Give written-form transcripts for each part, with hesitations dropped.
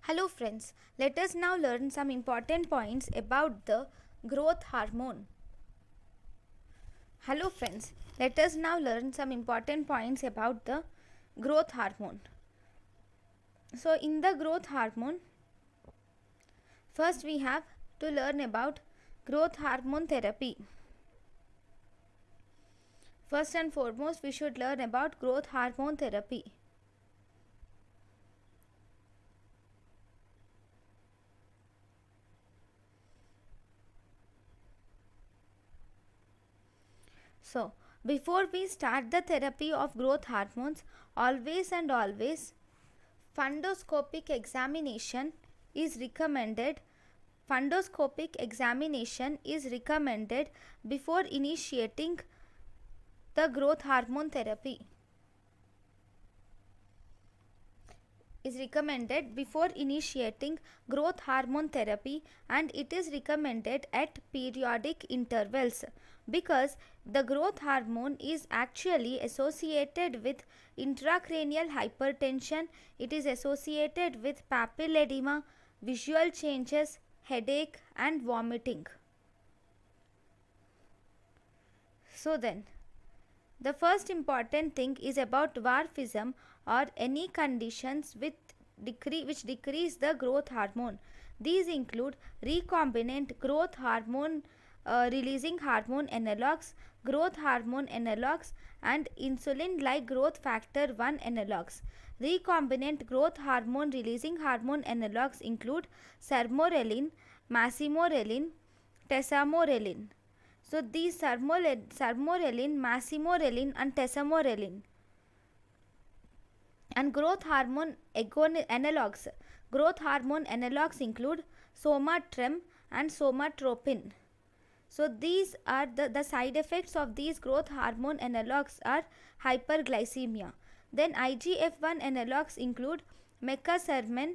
Hello friends, let us now learn some important points about the growth hormone. Hello friends, let us now learn some important points about the growth hormone. So in the growth hormone, first we have to learn about growth hormone therapy. First and foremost, we should learn about growth hormone therapy. So, before we start the therapy of growth hormones, always fundoscopic examination is recommended. Fundoscopic examination is recommended before initiating the growth hormone therapy. Is recommended before initiating growth hormone therapy, and it is recommended at periodic intervals because the growth hormone is actually associated with intracranial hypertension. It is associated with papilledema, visual changes, headache and vomiting. So then, the first important thing is about dwarfism or any conditions which decrease the growth hormone. These include recombinant growth hormone releasing hormone analogues, growth hormone analogues and insulin like growth factor 1 analogues. Recombinant growth hormone releasing hormone analogues include sermorelin, massimorelin, tesamorelin. So these sermorelin, massimorelin and tesamorelin. And growth hormone analogues. Growth hormone analogues include somatrem and somatropin. So these are the side effects of these growth hormone analogues are hyperglycemia. Then IGF-1 analogues include mecasermin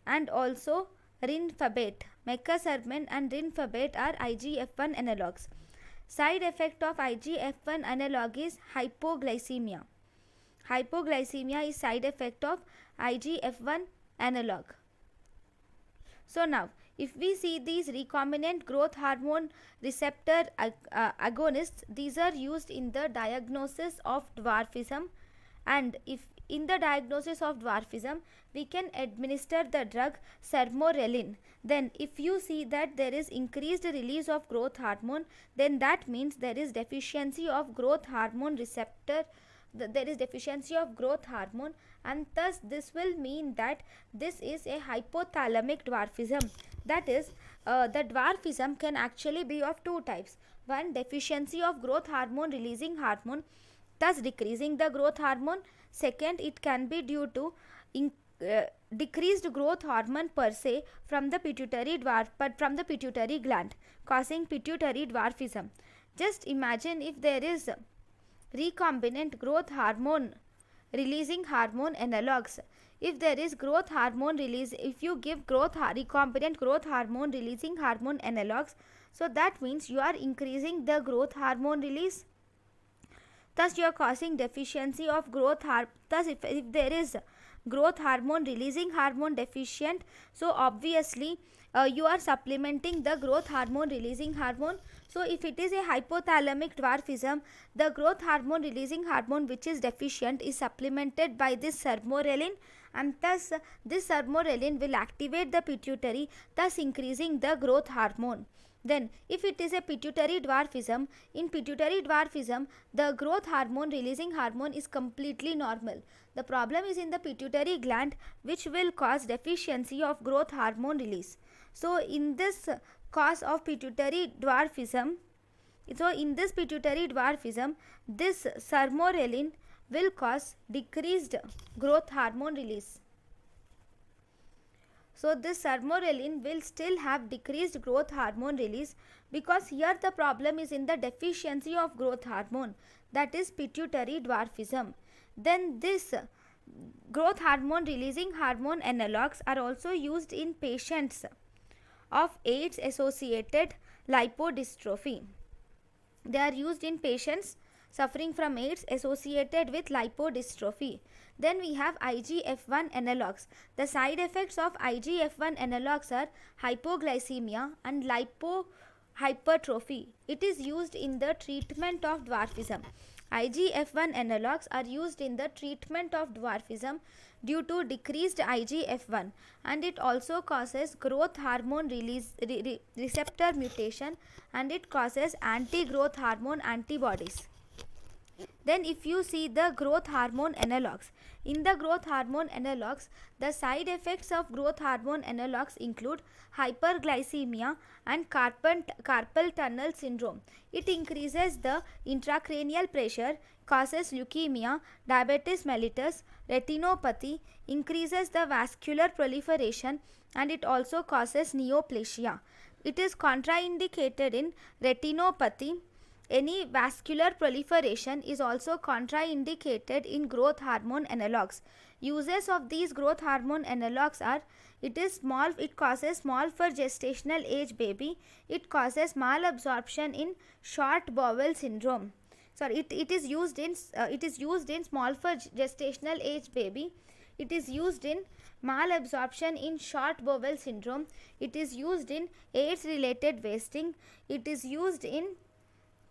and also rinfabate. Mecasermin and rinfabate are IGF-1 analogues. Side effect of IGF-1 analog is hypoglycemia. Hypoglycemia is side effect of IGF-1 analog. So now, if we see these recombinant growth hormone receptor agonists, these are used in the diagnosis of dwarfism, and if in the diagnosis of dwarfism we can administer the drug sermorelin. Then if you see that there is increased release of growth hormone, then that means there is deficiency of growth hormone receptor, there is deficiency of growth hormone, and thus this will mean that this is a hypothalamic dwarfism. That is, the dwarfism can actually be of two types. One, deficiency of growth hormone releasing hormone, thus decreasing the growth hormone. Second, it can be due to decreased growth hormone per se from the pituitary gland, causing pituitary dwarfism. Just imagine if there is recombinant growth hormone releasing hormone analogues. If there is growth hormone release, if you give recombinant growth hormone releasing hormone analogues, so that means you are increasing the growth hormone release. Thus you are causing deficiency of growth hormone. Thus if there is growth hormone releasing hormone deficient, so obviously you are supplementing the growth hormone releasing hormone. So if it is a hypothalamic dwarfism, the growth hormone releasing hormone which is deficient is supplemented by this sermorelin, and thus this sermorelin will activate the pituitary, thus increasing the growth hormone. Then if it is a pituitary dwarfism, in pituitary dwarfism the growth hormone releasing hormone is completely normal. The problem is in the pituitary gland, which will cause deficiency of growth hormone release. So in this cause of pituitary dwarfism, this sermorelin will cause decreased growth hormone release. So this sermorelin will still have decreased growth hormone release, because here the problem is in the deficiency of growth hormone, that is pituitary dwarfism. Then this growth hormone releasing hormone analogues are also used in patients of AIDS associated lipodystrophy. They are used in patients suffering from AIDS associated with lipodystrophy. Then we have IGF-1 analogs. The side effects of IGF-1 analogs are hypoglycemia and lipohypertrophy. It is used in the treatment of dwarfism. IGF-1 analogs are used in the treatment of dwarfism due to decreased IGF-1, and it also causes growth hormone receptor mutation, and it causes anti-growth hormone antibodies. Then if you see the growth hormone analogs, in the growth hormone analogs, the side effects of growth hormone analogs include hyperglycemia and carpal tunnel syndrome. It increases the intracranial pressure, causes leukemia, diabetes mellitus, retinopathy, increases the vascular proliferation, and it also causes neoplasia. It is contraindicated in retinopathy. Any vascular proliferation is also contraindicated in growth hormone analogs. Uses of these growth hormone analogs are: it causes small for gestational age baby, it causes malabsorption in short bowel syndrome. Sorry, it is used in small for gestational age baby. It is used in malabsorption in short bowel syndrome. It is used in AIDS related wasting. It is used in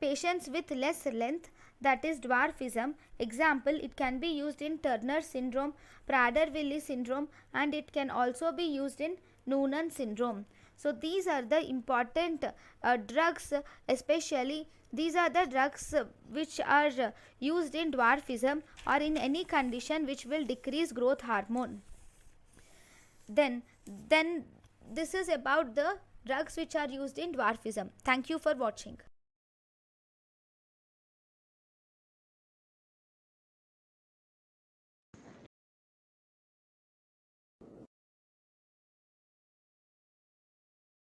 patients with less length, that is dwarfism. Example, it can be used in Turner syndrome, Prader-Willi syndrome, and it can also be used in Noonan syndrome. So these are the important drugs, especially these are the drugs which are used in dwarfism or in any condition which will decrease growth hormone. Then this is about the drugs which are used in dwarfism. Thank you for watching.